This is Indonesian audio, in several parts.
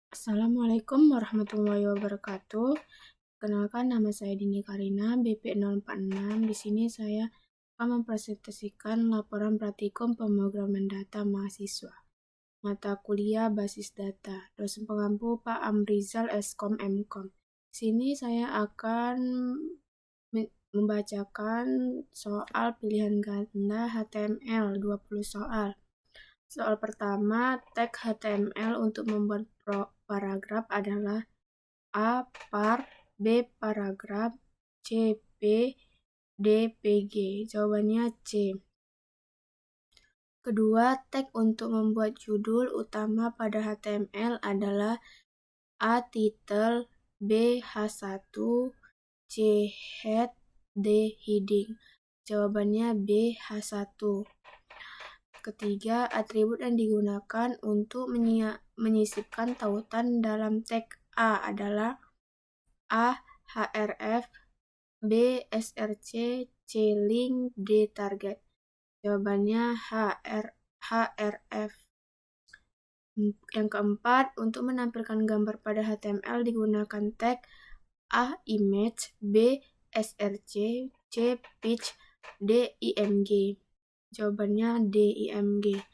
Assalamualaikum warahmatullahi wabarakatuh. Kenalkan, nama saya Dini Karina, BP046. Di sini saya akan mempresentasikan laporan praktikum pemrograman data mahasiswa. Mata kuliah basis data. Dosen pengampu Pak Amrizal Eskom Mkom. Di sini saya akan membacakan soal pilihan ganda HTML 20 soal. Soal pertama, tag HTML untuk membuat paragraf adalah A. Par, B. Paragraf, C. P, D. PG. Jawabannya C. Kedua, tag untuk membuat judul utama pada HTML adalah A. Title, B. H1, C. Head, D. Heading. Jawabannya B. H1. Ketiga, atribut yang digunakan untuk menyisipkan tautan dalam tag A adalah A. href, B. src, C. link, D. target. Jawabannya href. Yang keempat, untuk menampilkan gambar pada HTML digunakan tag A. image, B. src, C. pitch, D. img. Jawabannya D. img.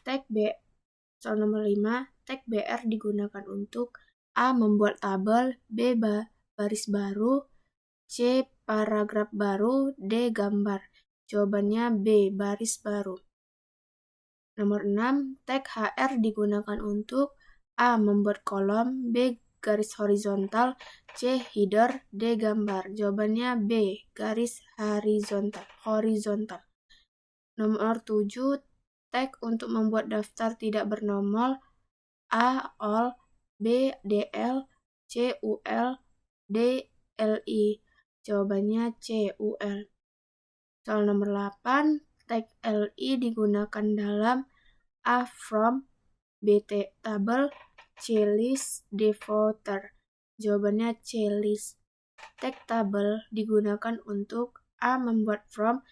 Tag B. Soal nomor 5, tag BR digunakan untuk A. membuat tabel, B. baris baru, C. paragraf baru, D. gambar. Jawabannya B. baris baru. Nomor 6, tag HR digunakan untuk A. membuat kolom, B. garis horizontal, C. header, D. gambar. Jawabannya B. garis horizontal. Nomor 7, tag untuk membuat daftar tidak bernomor A. all, B. dl, C. ul, D. li. Jawabannya C. ul. Soal nomor 8, tag li digunakan dalam A. from, B. table, C. list, D. footer. Jawabannya C. list. Tag table digunakan untuk A. membuat from,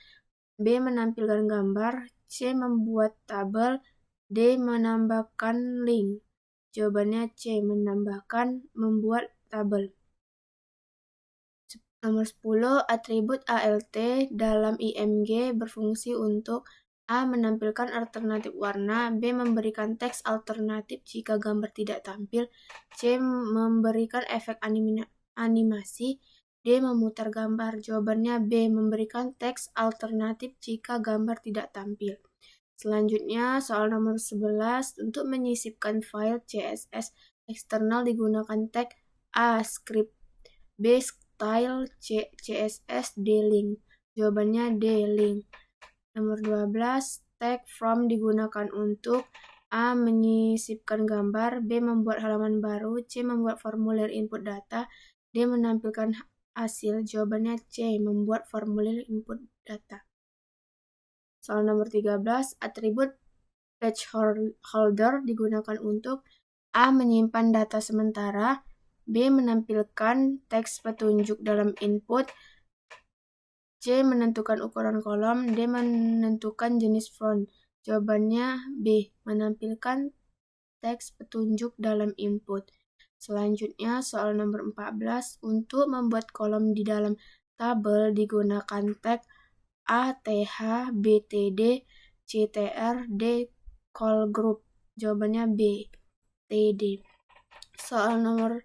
B. menampilkan gambar, C. membuat tabel, D. menambahkan link. Jawabannya C. membuat tabel. Nomor 10, atribut ALT dalam IMG berfungsi untuk A. menampilkan alternatif warna, B. memberikan teks alternatif jika gambar tidak tampil, C. memberikan efek animasi, D. memutar gambar. Jawabannya B. memberikan teks alternatif jika gambar tidak tampil. Selanjutnya, soal nomor 11, untuk menyisipkan file CSS eksternal digunakan tag A. script, B. style, C. CSS, D. link. Jawabannya D. link. Nomor 12, tag from digunakan untuk A. menyisipkan gambar, B. membuat halaman baru, C. membuat formulir input data, D. menampilkan hasil. Jawabannya C. membuat formulir input data. Soal nomor 13, atribut page holder digunakan untuk A. menyimpan data sementara, B. menampilkan teks petunjuk dalam input, C. menentukan ukuran kolom, D. menentukan jenis font. Jawabannya B. menampilkan teks petunjuk dalam input. Selanjutnya, soal nomor 14, untuk membuat kolom di dalam tabel digunakan tag A. th, B. td, C. tr, D. call group. Jawabannya B. td. Soal nomor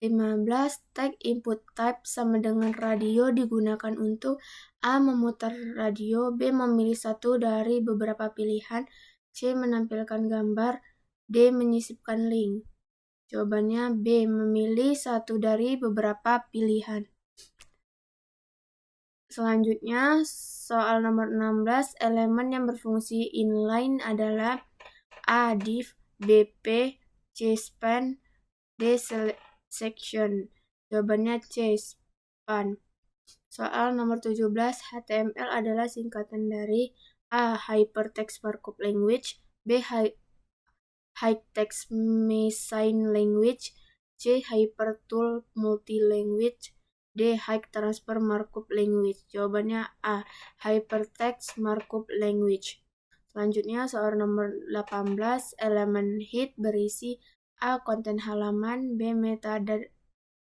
15, tag input type sama dengan radio digunakan untuk A. memutar radio, B. memilih satu dari beberapa pilihan, C. menampilkan gambar, D. menyisipkan link. Jawabannya B. memilih satu dari beberapa pilihan. Selanjutnya, soal nomor 16, elemen yang berfungsi inline adalah A. div, B. p, C. span, D. section. Jawabannya C. span. Soal nomor 17, HTML adalah singkatan dari A. Hypertext Markup Language, B. High Text Machine Language, C. Hypertool Multi-Language, D. High Transfer Markup Language. Jawabannya A. Hypertext Markup Language. Selanjutnya soal nomor 18, elemen head berisi A. Konten halaman, B.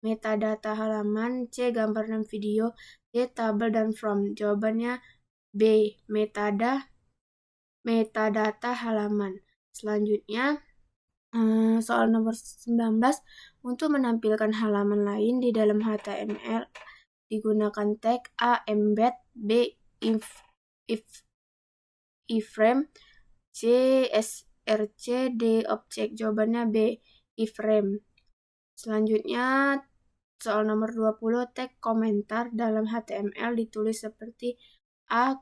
Metadata halaman, C. Gambar dan video, D. Tabel dan from. Jawabannya B. Metadata halaman. Selanjutnya, soal nomor 19, untuk menampilkan halaman lain di dalam HTML digunakan tag A. Embed, B. iframe, C. src, D. Object. Jawabannya B. iframe. Selanjutnya, soal nomor 20, tag komentar dalam HTML ditulis seperti A.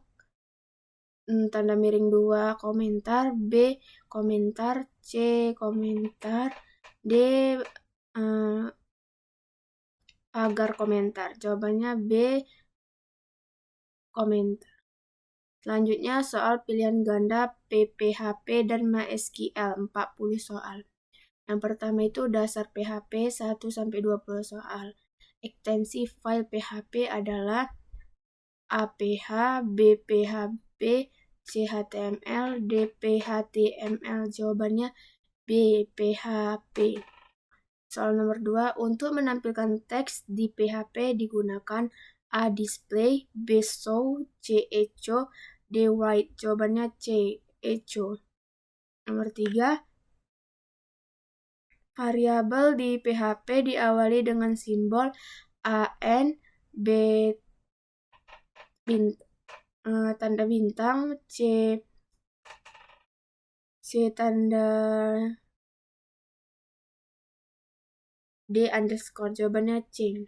Tanda miring 2 komentar, B. komentar, C. komentar, D. pagar komentar. Jawabannya B. komentar. Selanjutnya soal pilihan ganda PPHP dan MySQL 40 soal. Yang pertama itu dasar PHP 1-20 soal. Ekstensi file PHP adalah APH, BPHP, CHTML, DPHTML. Jawabannya B. PHP. Soal nomor 2, untuk menampilkan teks di PHP digunakan A. Display, B. Show, C. Echo, D. Write. Jawabannya C. Echo. Nomor 3, variabel di PHP diawali dengan simbol AN, B. Tanda bintang, C tanda D underscore. Jawabannya C.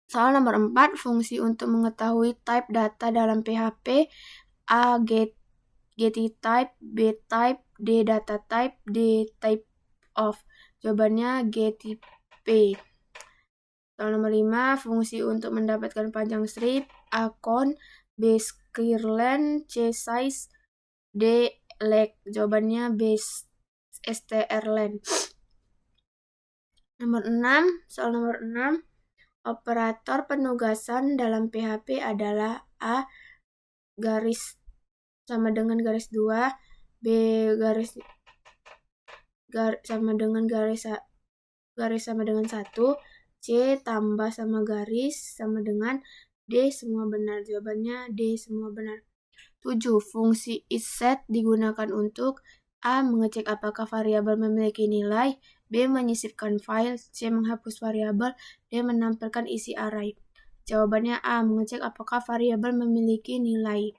Soal nomor 4, fungsi untuk mengetahui type data dalam PHP A. gettype, B. type, D. data type, D. type of. Jawabannya gettyp. Soal nomor 5, fungsi untuk mendapatkan panjang strip A. count, B. squarelength, C. size, D. length. Jawabannya B. strlength. Soal nomor 6, operator penugasan dalam PHP adalah A. garis sama dengan garis 2, B. garis sama dengan garis sama dengan 1, C. tambah sama garis sama dengan, D. semua benar. Jawabannya D. semua benar. 7, fungsi isSet digunakan untuk A. mengecek apakah variabel memiliki nilai, B. menyisipkan file, C. menghapus variabel, D. menampilkan isi array. Jawabannya A. mengecek apakah variabel memiliki nilai.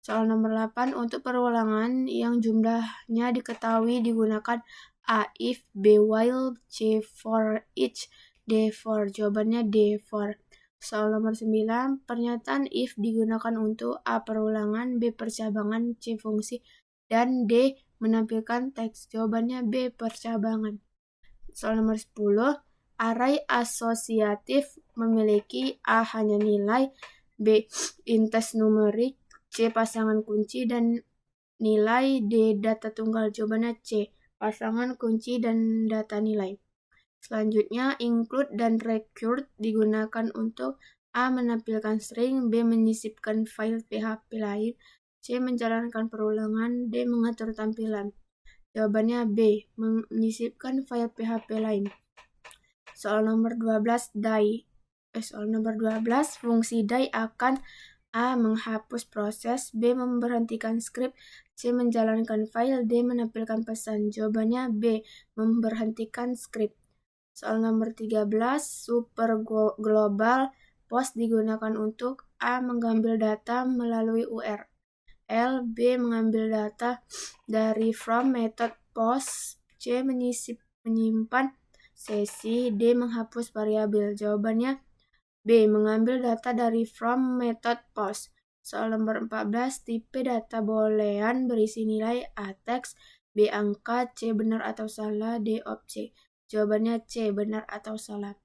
Soal nomor 8, untuk perulangan yang jumlahnya diketahui digunakan A. if, B. while, C. for each, D. for. Jawabannya D. for. Soal nomor 9, pernyataan if digunakan untuk A. perulangan, B. percabangan, C. fungsi, dan D. menampilkan teks. Jawabannya B. percabangan. Soal nomor 10, array asosiatif memiliki A. hanya nilai, B. intes numerik, C. pasangan kunci dan nilai, D. data tunggal. Jawabannya C. pasangan kunci dan data nilai. Selanjutnya, include dan recurd digunakan untuk A. menampilkan string, B. menyisipkan file PHP lain, C. menjalankan perulangan, D. mengatur tampilan. Jawabannya B. menyisipkan file PHP lain. Soal nomor 12, fungsi die akan A. menghapus proses, B. memberhentikan script, C. menjalankan file, D. menampilkan pesan. Jawabannya B. memberhentikan script. Soal nomor 13, super global post digunakan untuk A. mengambil data melalui URL, B. mengambil data dari from method post, C. menyimpan sesi, D. menghapus variabel. Jawabannya B. mengambil data dari from method post. Soal nomor 14, tipe data boolean berisi nilai A. teks, B. angka, C. benar atau salah, D. objek. Jawabannya C. benar atau salah.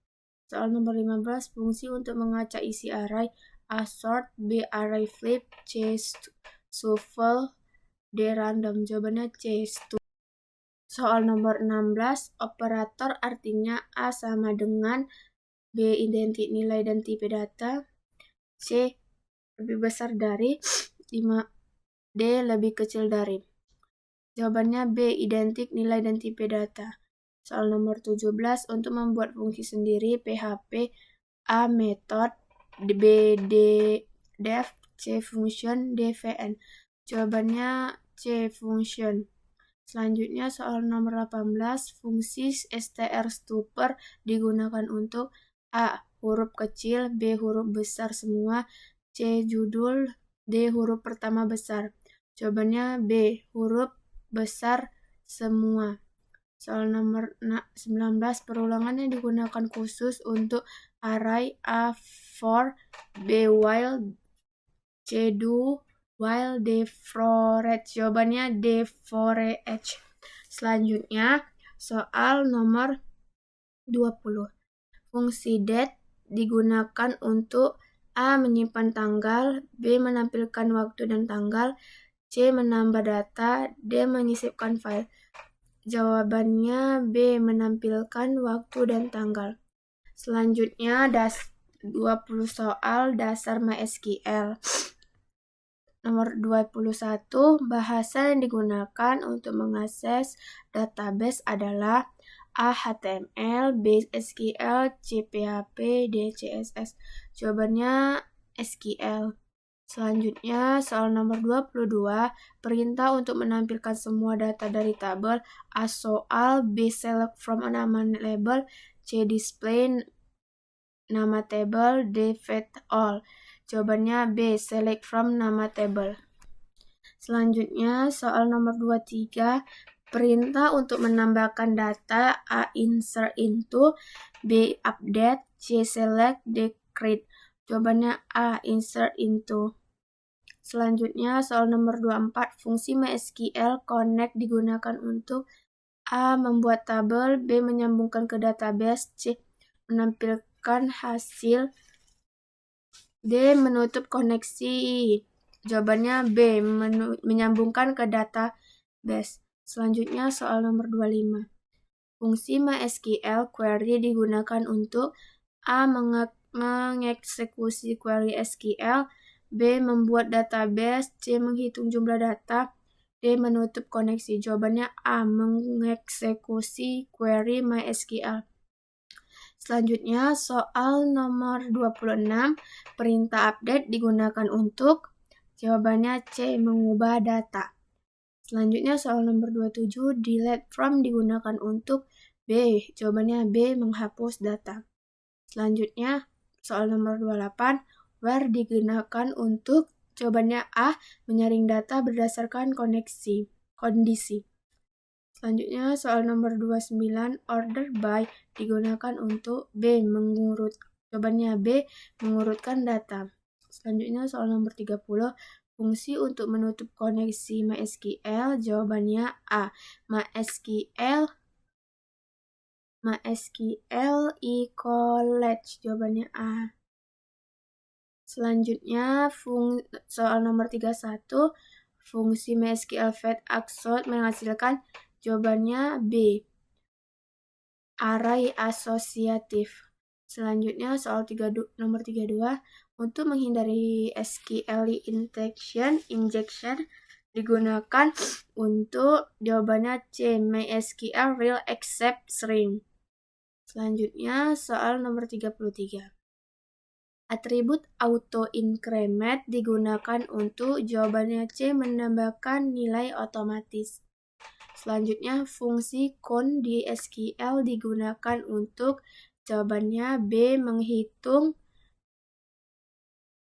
Soal nomor 15, fungsi untuk mengacak isi array A. sort, B. array flip, C. shuffle, D. random. Jawabannya C. Soal nomor 16, operator artinya A sama dengan, B. identik nilai dan tipe data, C. lebih besar dari, D. lebih kecil dari. Jawabannya B, identik nilai dan tipe data. Soal nomor 17, untuk membuat fungsi sendiri PHP, A. Method, B. def, C. Function, D. VN. Jawabannya C. Function. Selanjutnya soal nomor 18, fungsi str digunakan untuk A. Huruf kecil, B. Huruf besar semua, C. Judul, D. Huruf pertama besar. Jawabannya B. Huruf besar semua. Soal nomor 19, perulangan yang digunakan khusus untuk array A. For, B. While, C. Do, while, D. For each. Jawabannya D. For each. Selanjutnya, soal nomor 20. Fungsi date digunakan untuk A. Menyimpan tanggal, B. Menampilkan waktu dan tanggal, C. Menambah data, D. Menyisipkan file. Jawabannya B. Menampilkan waktu dan tanggal. Selanjutnya 20 soal dasar MySQL. Nomor 21, bahasa yang digunakan untuk mengakses database adalah A. HTML, B. SQL, C. PHP, D. CSS. Jawabannya SQL. Selanjutnya, soal nomor 22, perintah untuk menampilkan semua data dari tabel. A. Soal, B. Select from nama label, C. Display nama tabel, D. Fit all. Jawabannya B. Select from nama tabel. Selanjutnya, soal nomor 23, perintah untuk menambahkan data. A. Insert into, B. Update, C. Select, D. Create. Jawabannya A. Insert into. Selanjutnya, soal nomor 24, fungsi MySQL Connect digunakan untuk A. Membuat tabel, B. Menyambungkan ke database, C. Menampilkan hasil, D. Menutup koneksi. Jawabannya B. Menyambungkan ke database. Selanjutnya, soal nomor 25. Fungsi MySQL Query digunakan untuk A. Mengeksekusi query SQL, B. Membuat database, C. Menghitung jumlah data, D. Menutup koneksi. Jawabannya A. Mengeksekusi query MySQL. Selanjutnya, soal nomor 26, perintah update digunakan untuk, jawabannya C. Mengubah data. Selanjutnya, soal nomor 27, delete from digunakan untuk B. Jawabannya B. Menghapus data. Selanjutnya, soal nomor 28, where digunakan untuk, jawabannya A. Menyaring data berdasarkan kondisi. Selanjutnya, soal nomor 29, order by digunakan untuk B. Mengurut. Jawabannya B. Mengurutkan data. Selanjutnya, soal nomor 30, fungsi untuk menutup koneksi MySQL. Jawabannya A. MySQL college. Jawabannya A. Selanjutnya, soal nomor 31, fungsi MySQL fetch axot menghasilkan, jawabannya B. Array asosiatif. Selanjutnya, soal nomor 32, untuk menghindari SQL injection digunakan untuk, jawabannya C. MySQL real except string. Selanjutnya, soal nomor 33. Atribut auto increment digunakan untuk, jawabannya C. Menambahkan nilai otomatis. Selanjutnya, fungsi count di SQL digunakan untuk, jawabannya B. Menghitung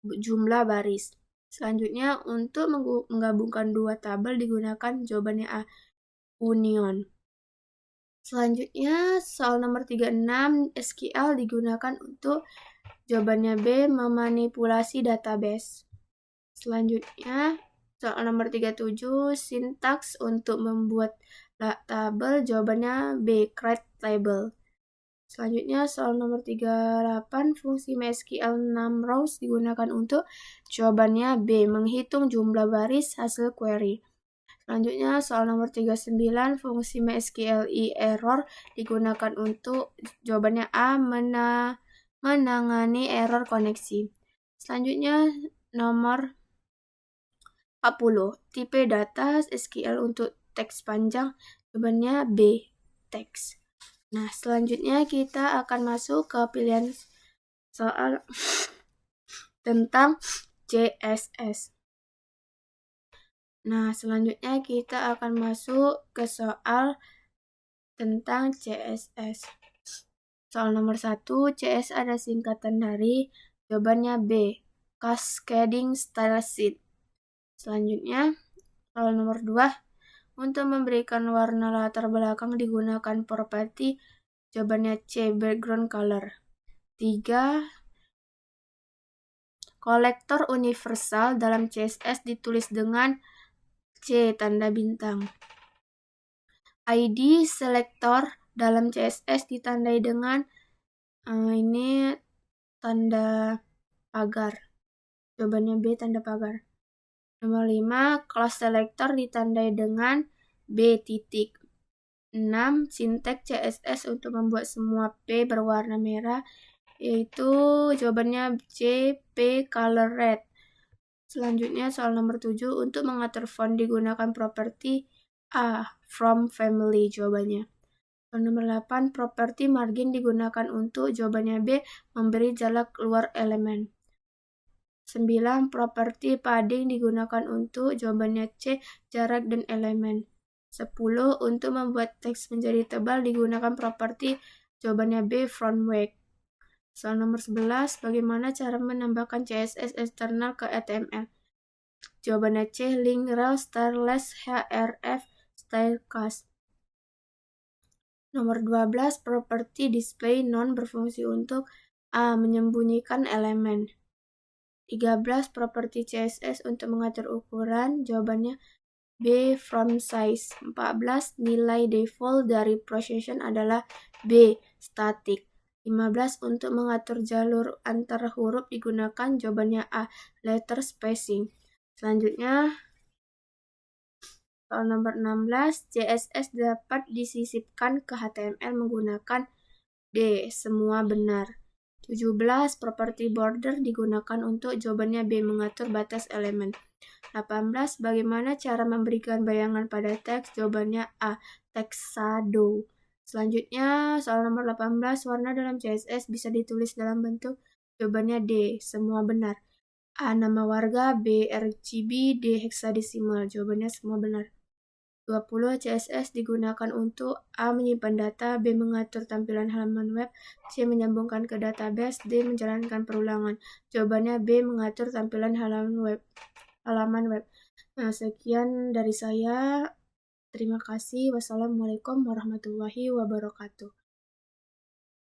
jumlah baris. Selanjutnya, untuk menggabungkan dua tabel digunakan, jawabannya A. Union. Selanjutnya, soal nomor 36, SQL digunakan untuk, jawabannya B. Memanipulasi database. Selanjutnya, soal nomor 37, sintaks untuk membuat tabel, jawabannya B. Create table. Selanjutnya, soal nomor 38, fungsi MySQL num rows digunakan untuk, jawabannya B. Menghitung jumlah baris hasil query. Selanjutnya, soal nomor 39, fungsi MySQL error digunakan untuk, jawabannya A. Menangani error koneksi. Selanjutnya, nomor 40, tipe data SQL untuk teks panjang? Jawabannya B, teks. Nah, selanjutnya kita akan masuk ke pilihan soal tentang CSS. Nah, selanjutnya kita akan masuk ke soal tentang CSS. Soal nomor 1, CS ada singkatan dari, jawabannya B, Cascading Style Sheet. Selanjutnya, soal nomor 2, untuk memberikan warna latar belakang digunakan properti, jawabannya C, background color. 3, kolektor universal dalam CSS ditulis dengan C, tanda bintang. ID selector dalam CSS ditandai dengan ini tanda pagar. Jawabannya B, tanda pagar. Nomor 5, class selector ditandai dengan B titik. 6, sintek CSS untuk membuat semua P berwarna merah, yaitu jawabannya C, P color red. Selanjutnya soal nomor 7, untuk mengatur font digunakan properti A, from family, jawabannya. Soal nomor 8, properti margin digunakan untuk, jawabannya B, memberi jarak keluar elemen. 9, properti padding digunakan untuk, jawabannya C, jarak dan elemen. 10, untuk membuat teks menjadi tebal digunakan properti, jawabannya B, front weight. Soal nomor 11, bagaimana cara menambahkan CSS eksternal ke HTML? Jawabannya C, link rel styleless href stylecast. Nomor 12, properti display non berfungsi untuk A, menyembunyikan elemen. 13, properti CSS untuk mengatur ukuran, jawabannya B, font size. 14, nilai default dari procession adalah B, static. 15, untuk mengatur jalur antar huruf digunakan, jawabannya A, letter spacing. Selanjutnya, soal nomor 16, CSS dapat disisipkan ke HTML menggunakan D, semua benar. 17, properti border digunakan untuk, jawabannya B, mengatur batas elemen. 18, bagaimana cara memberikan bayangan pada teks? Jawabannya A, text shadow. Selanjutnya, soal nomor 18, warna dalam CSS bisa ditulis dalam bentuk, jawabannya D, semua benar. A, nama warga, B, RGB, D, heksadesimal, jawabannya semua benar. 20, CSS digunakan untuk A, menyimpan data, B, mengatur tampilan halaman web, C, menyambungkan ke database, D, menjalankan perulangan. Jawabannya B, mengatur tampilan halaman web. Nah, sekian dari saya. Terima kasih. Wassalamualaikum warahmatullahi wabarakatuh.